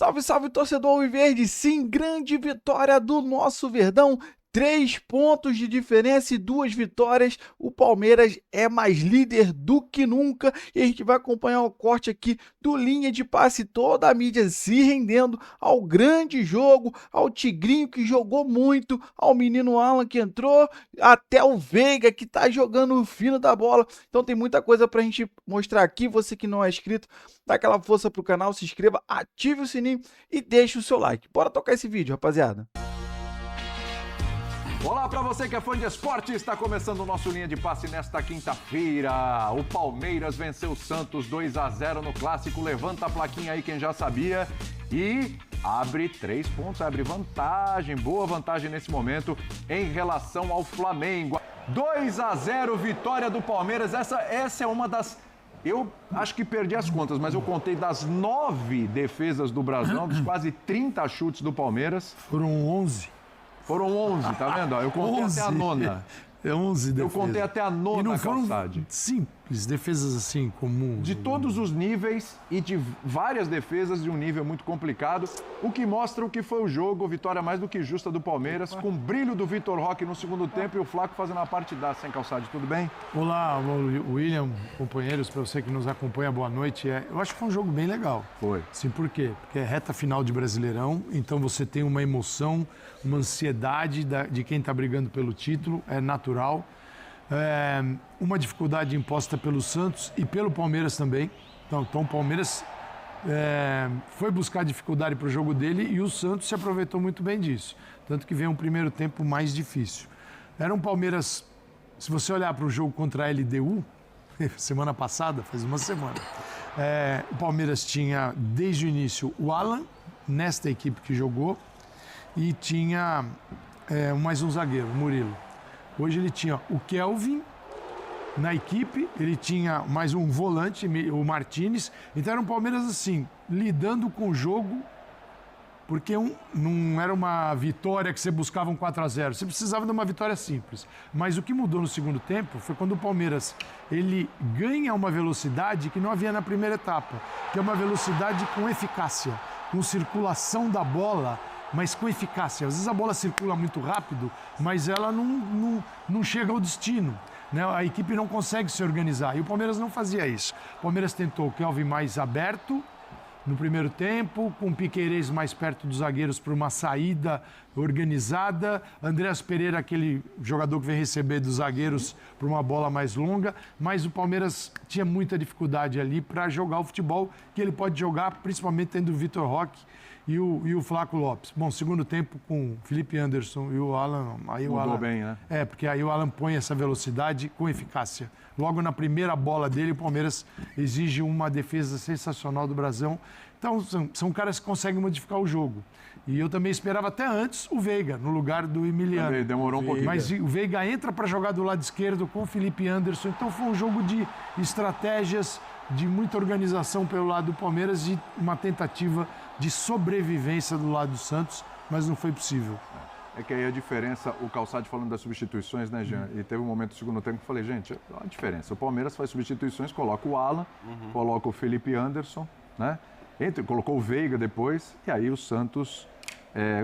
Salve, salve, torcedor alviverde! Sim, grande vitória do nosso Verdão. 3 pontos de diferença e 2 vitórias. O Palmeiras é mais líder do que nunca. E a gente vai acompanhar o corte aqui do Linha de Passe, toda a mídia se rendendo ao grande jogo, ao Tigrinho que jogou muito, ao menino Alan que entrou, até o Veiga que tá jogando o fino da bola. Então tem muita coisa pra gente mostrar aqui. Você que não é inscrito, dá aquela força pro canal, se inscreva, ative o sininho e deixe o seu like. Bora tocar esse vídeo, rapaziada. Olá para você que é fã de esporte, está começando o nosso Linha de Passe nesta quinta-feira. O Palmeiras venceu o Santos 2-0 no Clássico, levanta a plaquinha aí quem já sabia e abre 3 pontos, abre vantagem, boa vantagem nesse momento em relação ao Flamengo. 2-0, vitória do Palmeiras, essa é uma das... Eu acho que perdi as contas, mas eu contei das 9 defesas do Brasileirão, dos quase 30 chutes do Palmeiras. Foram 11. Foram 11, tá vendo? Eu contei 11. Até a nona. É 11 defesas. Eu contei até a nona, e não foram Calçade. Simples, defesas assim, comuns. De todos os níveis e de várias defesas de um nível muito complicado, o que mostra o que foi o jogo, vitória mais do que justa do Palmeiras, com brilho do Vitor Roque no segundo tempo e o Flaco fazendo a partidaça, hein, Calçade? Tudo bem? Olá, William, companheiros, para você que nos acompanha, boa noite. Eu acho que foi um jogo bem legal. Foi. Sim, por quê? Porque é reta final de Brasileirão, então você tem uma emoção, uma ansiedade de quem está brigando pelo título, é natural. Uma dificuldade imposta pelo Santos e pelo Palmeiras também. Então o Palmeiras foi buscar dificuldade para o jogo dele e o Santos se aproveitou muito bem disso. Tanto que veio um primeiro tempo mais difícil. Era um Palmeiras, se você olhar para o jogo contra a LDU, semana passada, faz uma semana, o Palmeiras tinha desde o início o Alan, nesta equipe que jogou, e tinha mais um zagueiro, o Murilo. Hoje ele tinha o Kelvin na equipe, ele tinha mais um volante, o Martínez. Então era um Palmeiras assim, lidando com o jogo, porque não era uma vitória que você buscava um 4-0, você precisava de uma vitória simples. Mas o que mudou no segundo tempo foi quando o Palmeiras ele ganha uma velocidade que não havia na primeira etapa, que é uma velocidade com eficácia, com circulação da bola, mas com eficácia. Às vezes a bola circula muito rápido, mas ela não chega ao destino, né? A equipe não consegue se organizar. E o Palmeiras não fazia isso. O Palmeiras tentou o Kelvin mais aberto no primeiro tempo, com o Piquerez mais perto dos zagueiros para uma saída organizada. Andreas Pereira, aquele jogador que vem receber dos zagueiros para uma bola mais longa. Mas o Palmeiras tinha muita dificuldade ali para jogar o futebol que ele pode jogar, principalmente tendo o Vitor Roque e o Flaco Lopes. Bom, segundo tempo com o Felipe Anderson e o Alan... Aí Mudou o Alan, bem, né? porque aí o Alan põe essa velocidade com eficácia. Logo na primeira bola dele, o Palmeiras exige uma defesa sensacional do Brasão. Então, são caras que conseguem modificar o jogo. E eu também esperava até antes o Veiga, no lugar do Emiliano. Também demorou um pouquinho. Mas o Veiga entra para jogar do lado esquerdo com o Felipe Anderson. Então foi um jogo de estratégias, de muita organização pelo lado do Palmeiras e uma tentativa de sobrevivência do lado do Santos, mas não foi possível. É que aí a diferença, o Calçade falando das substituições, né, Jean? E teve um momento do segundo tempo que eu falei, gente, olha a diferença. O Palmeiras faz substituições, coloca o Alan, coloca o Felipe Anderson, né? Colocou o Veiga depois, e aí o Santos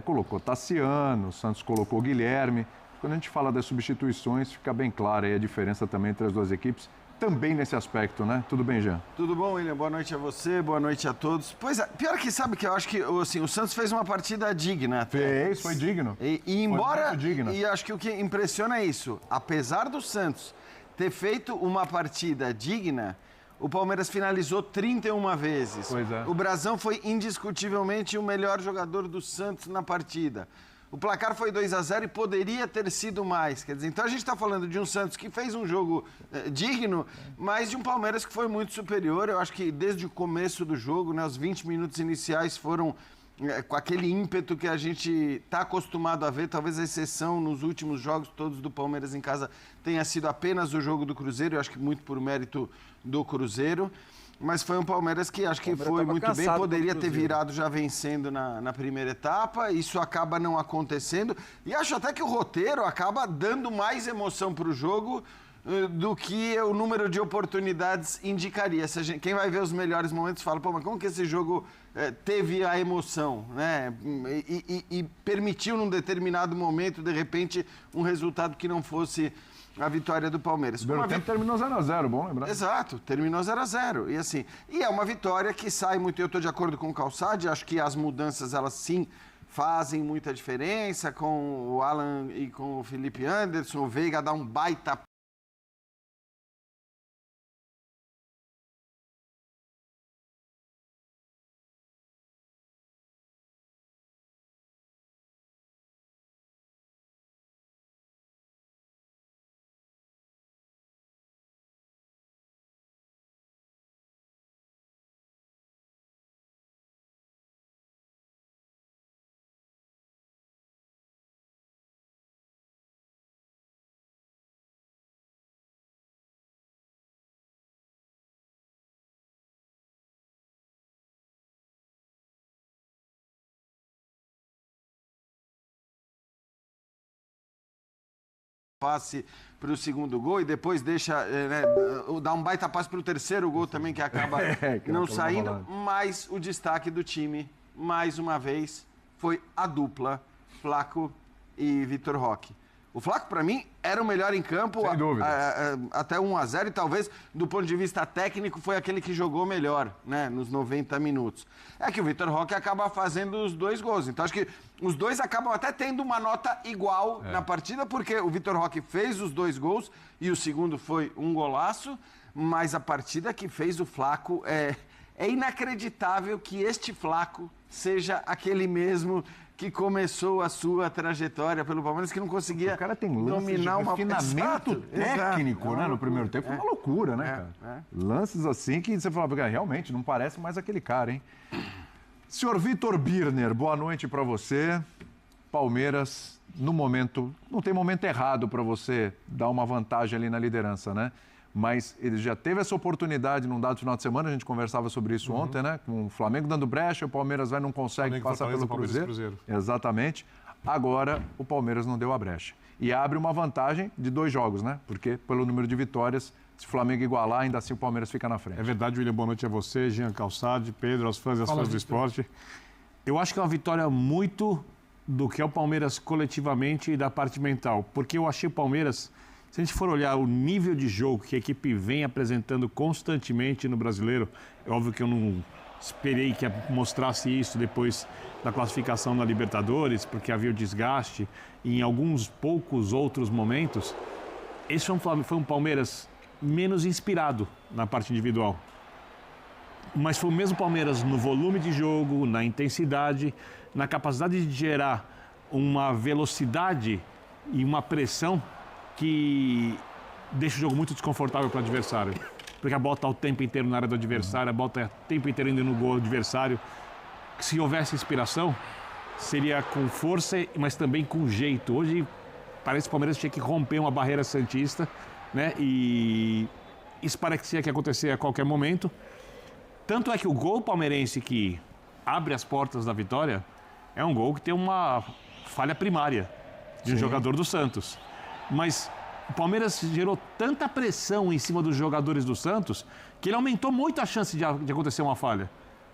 colocou Tassiano, o Santos colocou o Guilherme. Quando a gente fala das substituições, fica bem clara aí a diferença também entre as duas equipes. Também nesse aspecto, né? Tudo bem, Jean? Tudo bom, William? Boa noite a você, boa noite a todos. Pois é, pior que sabe que eu acho que assim, o Santos fez uma partida digna. Fez, foi digno. E embora... Foi muito digno. E acho que o que impressiona é isso. Apesar do Santos ter feito uma partida digna, o Palmeiras finalizou 31 vezes. Pois é. O Brasão foi indiscutivelmente o melhor jogador do Santos na partida. O placar foi 2-0 e poderia ter sido mais. Quer dizer, então a gente está falando de um Santos que fez um jogo digno, mas de um Palmeiras que foi muito superior. Eu acho que desde o começo do jogo, né, os 20 minutos iniciais foram com aquele ímpeto que a gente está acostumado a ver. Talvez a exceção nos últimos jogos todos do Palmeiras em casa tenha sido apenas o jogo do Cruzeiro. Eu acho que muito por mérito do Cruzeiro. Mas foi um Palmeiras que acho que foi muito bem, poderia ter virado já vencendo na primeira etapa, isso acaba não acontecendo. E acho até que o roteiro acaba dando mais emoção para o jogo do que o número de oportunidades indicaria. Quem vai ver os melhores momentos fala, pô, mas como que esse jogo teve a emoção, né? E permitiu num determinado momento, de repente, um resultado que não fosse a vitória do Palmeiras. O primeiro tempo terminou 0x0, bom lembrar. Exato, terminou 0x0. E é uma vitória que sai muito. Eu estou de acordo com o Calçade, acho que as mudanças, elas sim fazem muita diferença, com o Alan e com o Felipe Anderson. O Veiga dá um baita passe para o segundo gol e depois deixa, dá um baita passe para o terceiro gol também, que acaba não saindo. Mas o destaque do time, mais uma vez, foi a dupla Flaco e Vitor Roque. O Flaco, para mim, era o melhor em campo, sem dúvida. Até 1x0, e talvez, do ponto de vista técnico, foi aquele que jogou melhor, né, nos 90 minutos. É que o Vitor Roque acaba fazendo os 2 gols. Então, acho que os dois acabam até tendo uma nota igual na partida, porque o Vitor Roque fez os 2 gols e o segundo foi um golaço, mas a partida que fez o Flaco é inacreditável que este Flaco seja aquele mesmo que começou a sua trajetória pelo Palmeiras, que não conseguia o cara tem lance dominar de refinamento técnico, né, no primeiro tempo. Foi uma loucura, né, cara? Lances assim que você falava, realmente, não parece mais aquele cara, hein? Senhor Vitor Birner, boa noite para você. Palmeiras, no momento, não tem momento errado para você dar uma vantagem ali na liderança, né? Mas ele já teve essa oportunidade num dado final de semana, a gente conversava sobre isso ontem, né? Com o Flamengo dando brecha, o Palmeiras não consegue passar pelo Cruzeiro. Exatamente. Agora, o Palmeiras não deu a brecha. E abre uma vantagem de 2 jogos, né? Porque pelo número de vitórias, se o Flamengo igualar, ainda assim o Palmeiras fica na frente. É verdade, William. Boa noite a você, Jean Calçade, Pedro, aos fãs e às fãs do esporte. Eu acho que é uma vitória muito do que é o Palmeiras coletivamente e da parte mental. Porque eu achei o Palmeiras... Se a gente for olhar o nível de jogo que a equipe vem apresentando constantemente no Brasileiro, é óbvio que eu não esperei que mostrasse isso depois da classificação na Libertadores, porque havia o desgaste, e em alguns poucos outros momentos, esse foi um Palmeiras menos inspirado na parte individual. Mas foi o mesmo Palmeiras no volume de jogo, na intensidade, na capacidade de gerar uma velocidade e uma pressão que deixa o jogo muito desconfortável para o adversário. Porque a bola está o tempo inteiro na área do adversário, a bola está o tempo inteiro indo no gol do adversário. Se houvesse inspiração, seria com força, mas também com jeito. Hoje, parece que o Palmeiras tinha que romper uma barreira santista, né? E isso parecia que ia acontecer a qualquer momento. Tanto é que o gol palmeirense que abre as portas da vitória é um gol que tem uma falha primária de um jogador do Santos. Mas o Palmeiras gerou tanta pressão em cima dos jogadores do Santos que ele aumentou muito a chance de acontecer uma falha.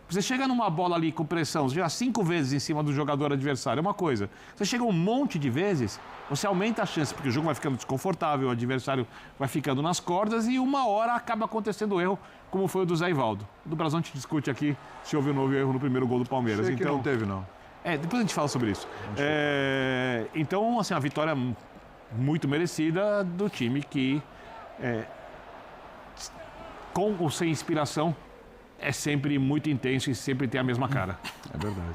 Você chega numa bola ali com pressão, já 5 vezes em cima do jogador adversário, é uma coisa. Você chega um monte de vezes, você aumenta a chance, porque o jogo vai ficando desconfortável, o adversário vai ficando nas cordas e uma hora acaba acontecendo o erro, como foi o do Zé Ivaldo. Do Brasil a gente discute aqui se houve um novo erro no primeiro gol do Palmeiras. Sei que não teve, não. Depois a gente fala sobre isso. Então, assim, a vitória muito merecida do time que, com ou sem inspiração, é sempre muito intenso e sempre tem a mesma cara. É verdade.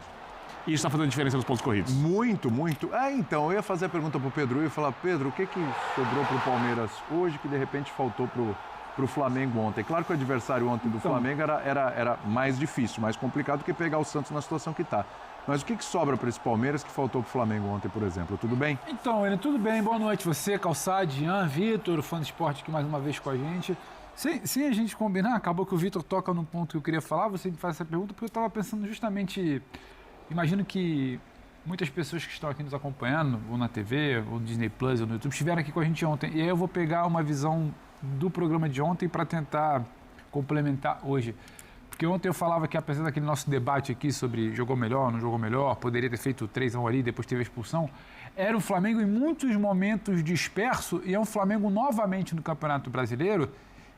E isso está fazendo diferença nos pontos corridos. Muito, muito. Então, eu ia fazer a pergunta pro Pedro e falar, Pedro, o que sobrou pro Palmeiras hoje que de repente faltou pro Flamengo ontem? Claro que o adversário ontem do Flamengo era mais difícil, mais complicado do que pegar o Santos na situação que está. Mas o que sobra para esse Palmeiras que faltou pro Flamengo ontem, por exemplo? Tudo bem? Então, William, tudo bem. Boa noite você, Calçade, Jean, Vitor, fã do esporte aqui mais uma vez com a gente. Sem a gente combinar, acabou que o Vitor toca num ponto que eu queria falar, você me faz essa pergunta, porque eu estava pensando justamente, imagino que muitas pessoas que estão aqui nos acompanhando, ou na TV, ou no Disney Plus, ou no YouTube, estiveram aqui com a gente ontem. E aí eu vou pegar uma visão do programa de ontem para tentar complementar hoje. Porque ontem eu falava que, apesar daquele nosso debate aqui sobre jogou melhor, não jogou melhor, poderia ter feito 3-1 ali, depois teve a expulsão, era um Flamengo em muitos momentos disperso e é um Flamengo novamente no Campeonato Brasileiro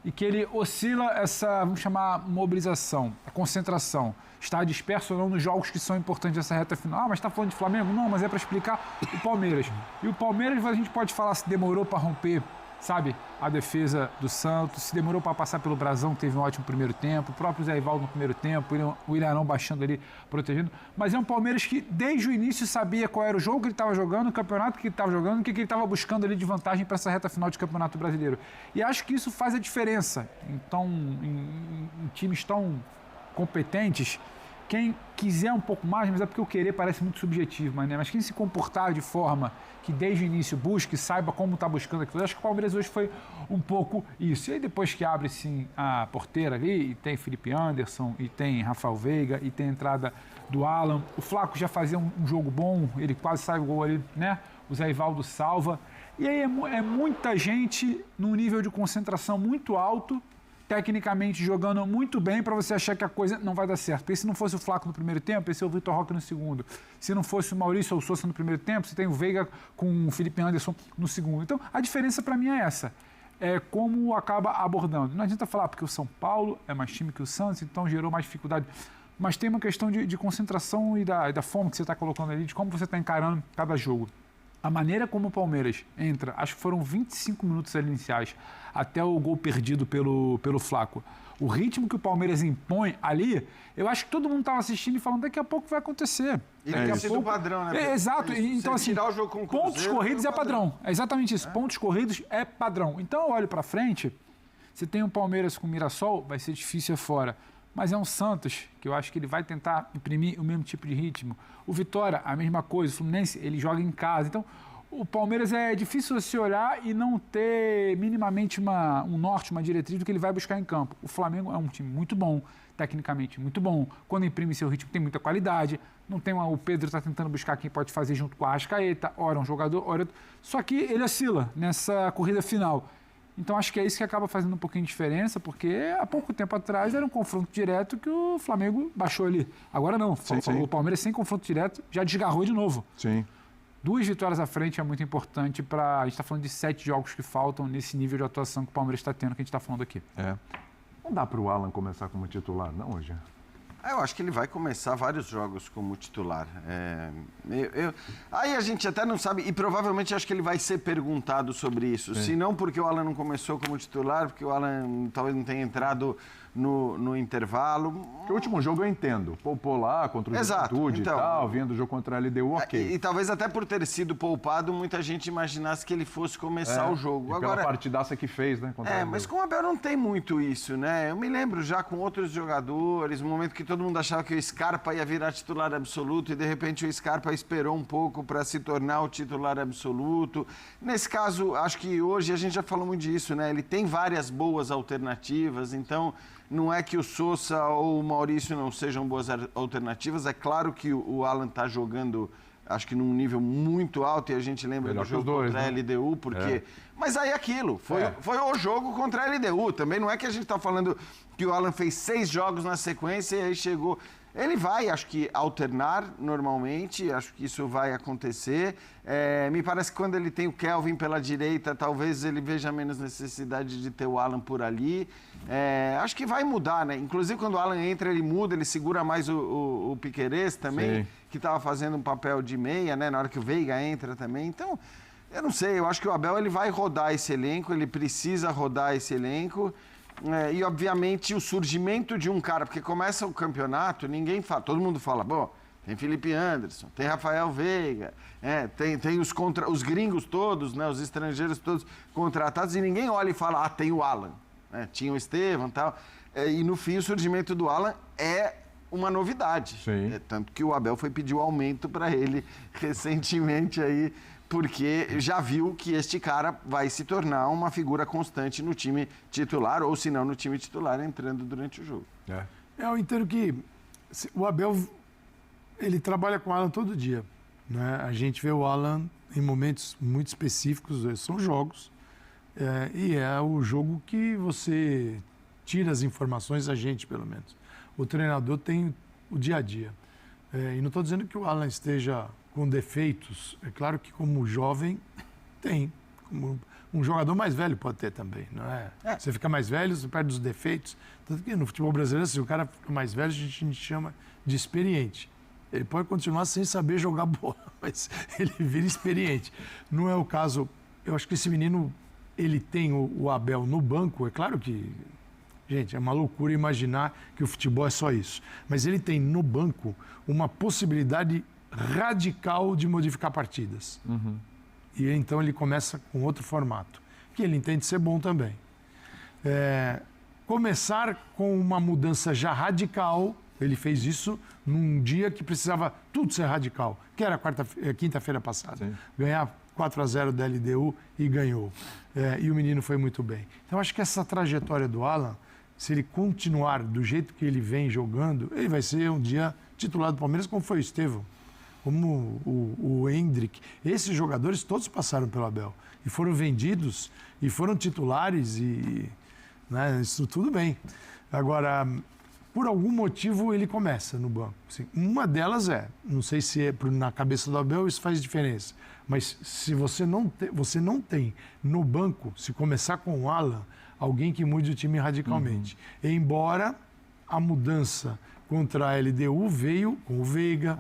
e que ele oscila essa, vamos chamar, mobilização, a concentração. Está disperso ou não nos jogos que são importantes nessa reta final. Ah, mas está falando de Flamengo? Não, mas é para explicar o Palmeiras. E o Palmeiras, a gente pode falar se demorou para romper, sabe, a defesa do Santos, se demorou para passar pelo Brasão, teve um ótimo primeiro tempo, o próprio Zé Ivaldo no primeiro tempo, o Ilharão baixando ali, protegendo. Mas é um Palmeiras que, desde o início, sabia qual era o jogo que ele estava jogando, o campeonato que ele estava jogando, o que ele estava buscando ali de vantagem para essa reta final de Campeonato Brasileiro. E acho que isso faz a diferença. Então, em times tão competentes, quem quiser um pouco mais, mas é porque o querer parece muito subjetivo, mas quem se comportar de forma que desde o início busque, saiba como está buscando aquilo. Acho que o Palmeiras hoje foi um pouco isso. E aí depois que abre sim a porteira ali, e tem Felipe Anderson, e tem Rafael Veiga, e tem a entrada do Alan, o Flaco já fazia um jogo bom, ele quase sai o gol ali, né? O Zé Ivaldo salva. E aí é muita gente num nível de concentração muito alto, tecnicamente jogando muito bem para você achar que a coisa não vai dar certo. Porque se não fosse o Flaco no primeiro tempo, esse é o Vitor Roque no segundo. Se não fosse o Maurício ou o Sousa no primeiro tempo, você tem o Veiga com o Felipe Anderson no segundo. Então, a diferença para mim é essa. É como acaba abordando. Não adianta falar porque o São Paulo é mais time que o Santos, então gerou mais dificuldade. Mas tem uma questão de concentração e da forma que você está colocando ali, de como você está encarando cada jogo. A maneira como o Palmeiras entra, acho que foram 25 minutos iniciais, até o gol perdido pelo Flaco. O ritmo que o Palmeiras impõe ali, eu acho que todo mundo estava assistindo e falando, daqui a pouco vai acontecer. E tem sido padrão, né? Exato. Então, assim, tirar o jogo com o pontos corridos é padrão. É exatamente isso. Pontos corridos é padrão. Então, eu olho para frente, você tem um Palmeiras com o Mirassol, vai ser difícil fora. Mas é um Santos, que eu acho que ele vai tentar imprimir o mesmo tipo de ritmo. O Vitória, a mesma coisa. O Fluminense, ele joga em casa. Então, o Palmeiras é difícil você olhar e não ter minimamente um norte, uma diretriz do que ele vai buscar em campo. O Flamengo é um time muito bom, tecnicamente muito bom. Quando imprime seu ritmo, tem muita qualidade. Não tem o Pedro está tentando buscar quem pode fazer junto com a Arrascaeta. Ora um jogador, ora outro. Só que ele oscila nessa corrida final. Então, acho que é isso que acaba fazendo um pouquinho de diferença, porque há pouco tempo atrás era um confronto direto que o Flamengo baixou ali. Agora não. Sim. O Palmeiras, sem confronto direto, já desgarrou de novo. Sim. 2 vitórias à frente é muito importante para... A gente está falando de 7 jogos que faltam nesse nível de atuação que o Palmeiras está tendo, que a gente está falando aqui. Não dá para o Alan começar como titular, não, hoje? Eu acho que ele vai começar vários jogos como titular. Aí a gente até não sabe, e provavelmente acho que ele vai ser perguntado sobre isso. Se não porque o Alan não começou como titular, porque o Alan talvez não tenha entrado no intervalo. Porque o último jogo eu entendo. Poupou lá contra o Juventude então, e tal, vindo o jogo contra a LDU, ok. E talvez até por ter sido poupado, muita gente imaginasse que ele fosse começar o jogo. E pela partidaça que fez, né? Mas com o Abel não tem muito isso, né? Eu me lembro já com outros jogadores, no momento que todo mundo achava que o Scarpa ia virar titular absoluto e de repente o Scarpa esperou um pouco para se tornar o titular absoluto. Nesse caso, acho que hoje a gente já falou muito disso, né? Ele tem várias boas alternativas, então não é que o Sousa ou o Maurício não sejam boas alternativas. É claro que o Alan está jogando, acho que num nível muito alto, e a gente lembra do jogo contra a LDU, porque... Mas aí aquilo, foi o jogo contra a LDU. Também não é que a gente está falando que o Alan fez 6 jogos na sequência e aí chegou... Ele vai, acho que, alternar normalmente, acho que isso vai acontecer. Me parece que quando ele tem o Kelvin pela direita, talvez ele veja menos necessidade de ter o Alan por ali. Acho que vai mudar, né? Inclusive, quando o Alan entra, ele muda, ele segura mais o Piquerez também, que estava fazendo um papel de meia, né? Na hora que o Veiga entra também. Então, eu não sei, eu acho que o Abel ele vai rodar esse elenco, ele precisa rodar esse elenco. E, obviamente, o surgimento de um cara, porque começa o campeonato, ninguém fala, todo mundo fala, bom, tem Felipe Anderson, tem Rafael Veiga, tem os gringos todos, né, os estrangeiros todos contratados, e ninguém olha e fala, tem o Alan, né, tinha o Estevam e tal. E, no fim, o surgimento do Alan é uma novidade. Tanto que o Abel foi pedir o aumento para ele recentemente aí, porque já viu que este cara vai se tornar uma figura constante no time titular, ou se não no time titular, entrando durante o jogo. Eu entendo que o Abel, ele trabalha com o Alan todo dia. né? A gente vê o Alan em momentos muito específicos, são jogos, e é o jogo que você tira as informações, a gente pelo menos. O treinador tem o dia a dia. E não estou dizendo que o Alan esteja com defeitos, é claro que como jovem tem, como um jogador mais velho pode ter também, não é? Você fica mais velho, você perde os defeitos. Tanto que no futebol brasileiro, se o cara fica mais velho, a gente chama de experiente. Ele pode continuar sem saber jogar bola, mas ele vira experiente. Não é o caso. Eu acho que esse menino, ele tem o Abel no banco. É claro que, gente, é uma loucura imaginar que o futebol é só isso. Mas ele tem no banco uma possibilidade radical de modificar partidas. E então ele começa com outro formato, que ele entende ser bom também. Começar com uma mudança já radical, ele fez isso num dia que precisava tudo ser radical, que era quinta-feira passada. Sim. Ganhar 4-0 da LDU e ganhou. E o menino foi muito bem. Então acho que essa trajetória do Alan, se ele continuar do jeito que ele vem jogando, ele vai ser um dia titular do Palmeiras, como foi o Estevão, como o Hendrick. Esses jogadores todos passaram pelo Abel e foram vendidos e foram titulares e, né, isso tudo bem. Agora, por algum motivo ele começa no banco. Assim, uma delas não sei se na cabeça do Abel isso faz diferença, mas se você não tem no banco, se começar com o Alan, alguém que mude o time radicalmente. Embora a mudança contra a LDU veio com o Veiga,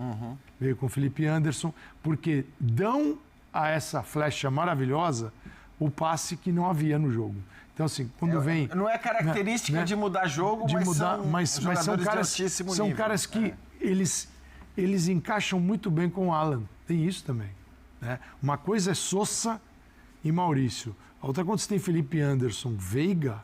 veio com o Felipe Anderson, porque dão a essa flecha maravilhosa o passe que não havia no jogo. Então, assim, quando vem... Não é característica de mudar jogo, mas são caras de altíssimo nível. São caras que eles encaixam muito bem com o Alan. Tem isso também. Né? Uma coisa é Sosa e Maurício. A outra, quando você tem Felipe Anderson, Veiga,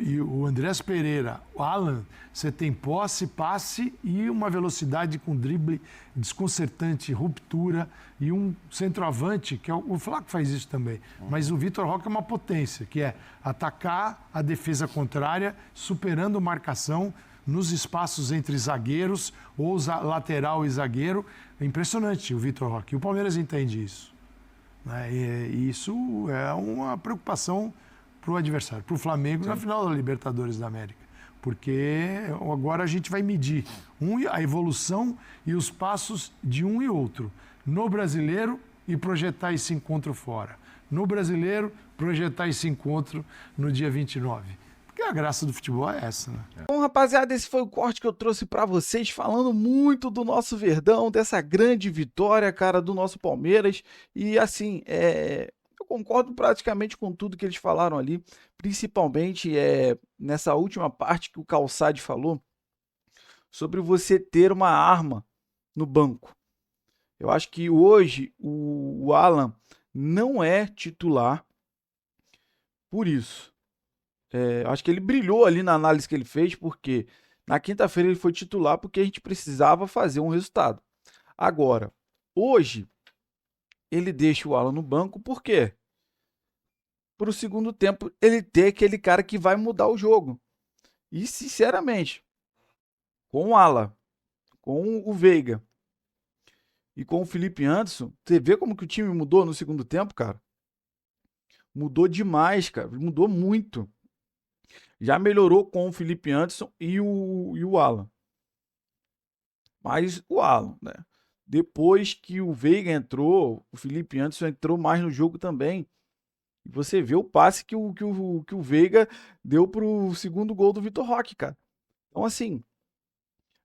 e o Andrés Pereira, o Alan, você tem posse, passe e uma velocidade com drible desconcertante, ruptura e um centroavante, que é o Flaco faz isso também. Mas o Vitor Roque é uma potência, que é atacar a defesa contrária, superando marcação nos espaços entre zagueiros, ou lateral e zagueiro. É impressionante o Vitor Roque. E o Palmeiras entende isso. Né? E isso é uma preocupação para o adversário, para o Flamengo, na final da Libertadores da América. Porque agora a gente vai medir a evolução e os passos de um e outro. No brasileiro e projetar esse encontro fora. No brasileiro, projetar esse encontro no dia 29. Porque a graça do futebol é essa, né? Bom, rapaziada, esse foi o corte que eu trouxe para vocês, falando muito do nosso Verdão, dessa grande vitória, cara, do nosso Palmeiras. E assim, eu concordo praticamente com tudo que eles falaram ali, principalmente nessa última parte que o Calçade falou, sobre você ter uma arma no banco. Eu acho que hoje o Alan não é titular por isso. Eu acho que ele brilhou ali na análise que ele fez, porque na quinta-feira ele foi titular porque a gente precisava fazer um resultado. Agora, hoje, ele deixa o Alan no banco, por quê? Para o segundo tempo ele ter aquele cara que vai mudar o jogo. E, sinceramente, com o Alan, com o Veiga e com o Felipe Anderson, você vê como que o time mudou no segundo tempo, cara? Mudou demais, cara. Mudou muito. Já melhorou com o Felipe Anderson e o Alan. Mas o Alan, né? Depois que o Veiga entrou, o Felipe Anderson entrou mais no jogo também. E você vê o passe que o Veiga deu pro segundo gol do Vitor Roque, cara. Então, assim,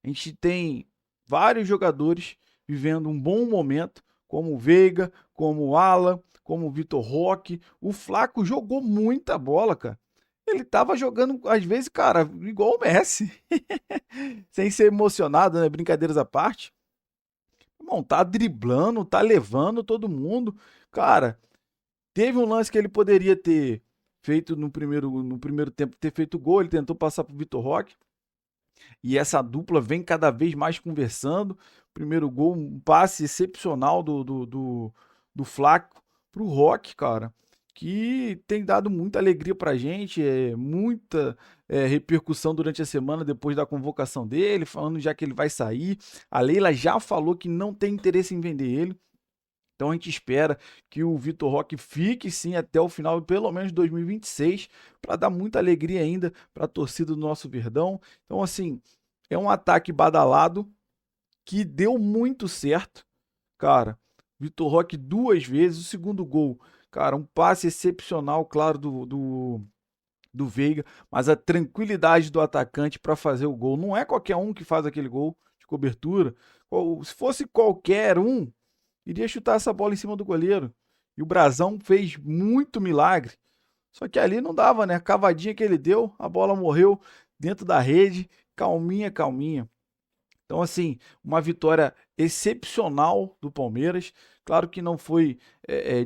a gente tem vários jogadores vivendo um bom momento, como o Veiga, como o Alan, como o Vitor Roque. O Flaco jogou muita bola, cara. Ele tava jogando, às vezes, cara, igual o Messi. Sem ser emocionado, né? Brincadeiras à parte. Bom, tá driblando, tá levando todo mundo. Cara, teve um lance que ele poderia ter feito no primeiro tempo, ter feito gol. Ele tentou passar pro Vitor Roque. E essa dupla vem cada vez mais conversando. Primeiro gol, um passe excepcional do Flaco pro Roque, cara. que tem dado muita alegria pra gente, muita repercussão durante a semana depois da convocação dele, falando já que ele vai sair. A Leila já falou que não tem interesse em vender ele. Então a gente espera que o Vitor Roque fique sim até o final, pelo menos 2026, para dar muita alegria ainda para a torcida do nosso Verdão. Então, assim, é um ataque badalado que deu muito certo, cara. Vitor Roque 2 vezes, o segundo gol, cara, um passe excepcional, claro, do Veiga, mas a tranquilidade do atacante para fazer o gol. Não é qualquer um que faz aquele gol de cobertura. Se fosse qualquer um, iria chutar essa bola em cima do goleiro. E o Brazão fez muito milagre. Só que ali não dava, né? A cavadinha que ele deu, a bola morreu dentro da rede, calminha, calminha. Então, assim, uma vitória excepcional do Palmeiras. Claro que não foi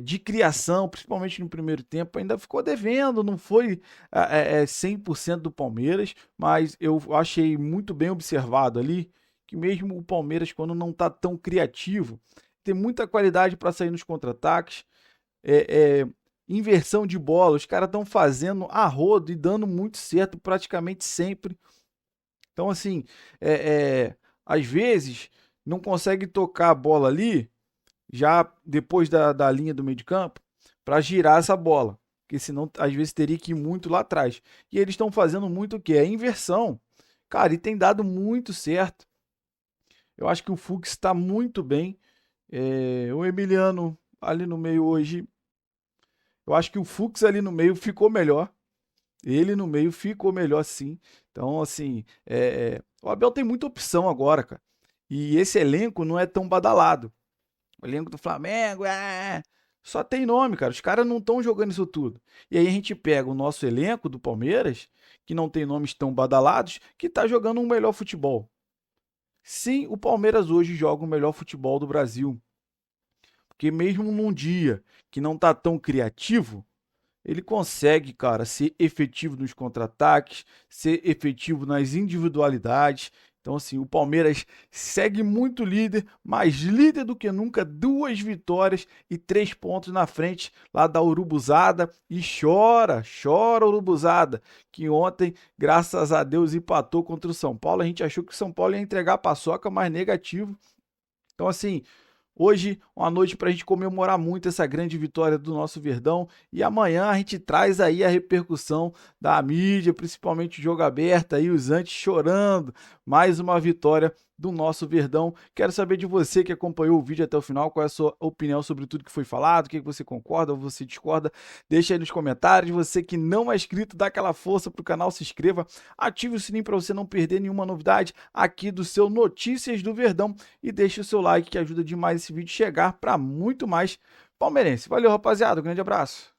de criação, principalmente no primeiro tempo, ainda ficou devendo, não foi 100% do Palmeiras, mas eu achei muito bem observado ali que mesmo o Palmeiras, quando não está tão criativo, tem muita qualidade para sair nos contra-ataques, inversão de bola, os caras estão fazendo a rodo e dando muito certo praticamente sempre. Então, assim, às vezes não consegue tocar a bola ali, já depois da linha do meio de campo, para girar essa bola, porque senão às vezes teria que ir muito lá atrás. E eles estão fazendo muito o quê? A inversão. Cara, e tem dado muito certo. Eu acho que o Fux está muito bem. O Emiliano ali no meio hoje, eu acho que o Fux ali no meio ficou melhor. Ele no meio ficou melhor sim. Então, assim, o Abel tem muita opção agora, cara. E esse elenco não é tão badalado. O elenco do Flamengo, só tem nome, cara. Os caras não estão jogando isso tudo. E aí a gente pega o nosso elenco do Palmeiras, que não tem nomes tão badalados, que tá jogando um melhor futebol. Sim, o Palmeiras hoje joga o melhor futebol do Brasil. Porque mesmo num dia que não tá tão criativo, ele consegue, cara, ser efetivo nos contra-ataques, ser efetivo nas individualidades. Então, assim, o Palmeiras segue muito líder, mais líder do que nunca, 2 vitórias e 3 pontos na frente lá da Urubuzada. E chora Urubuzada, que ontem, graças a Deus, empatou contra o São Paulo. A gente achou que o São Paulo ia entregar a paçoca, mas negativo. Então, assim, hoje, uma noite para a gente comemorar muito essa grande vitória do nosso Verdão. E amanhã a gente traz aí a repercussão da mídia, principalmente o Jogo Aberto, aí os antes chorando. Mais uma vitória do nosso Verdão. Quero saber de você que acompanhou o vídeo até o final, qual é a sua opinião sobre tudo que foi falado, o que você concorda ou você discorda. Deixa aí nos comentários. Você que não é inscrito, dá aquela força pro canal, se inscreva, ative o sininho para você não perder nenhuma novidade aqui do seu Notícias do Verdão e deixe o seu like que ajuda demais esse vídeo chegar para muito mais palmeirense. Valeu, rapaziada, um grande abraço.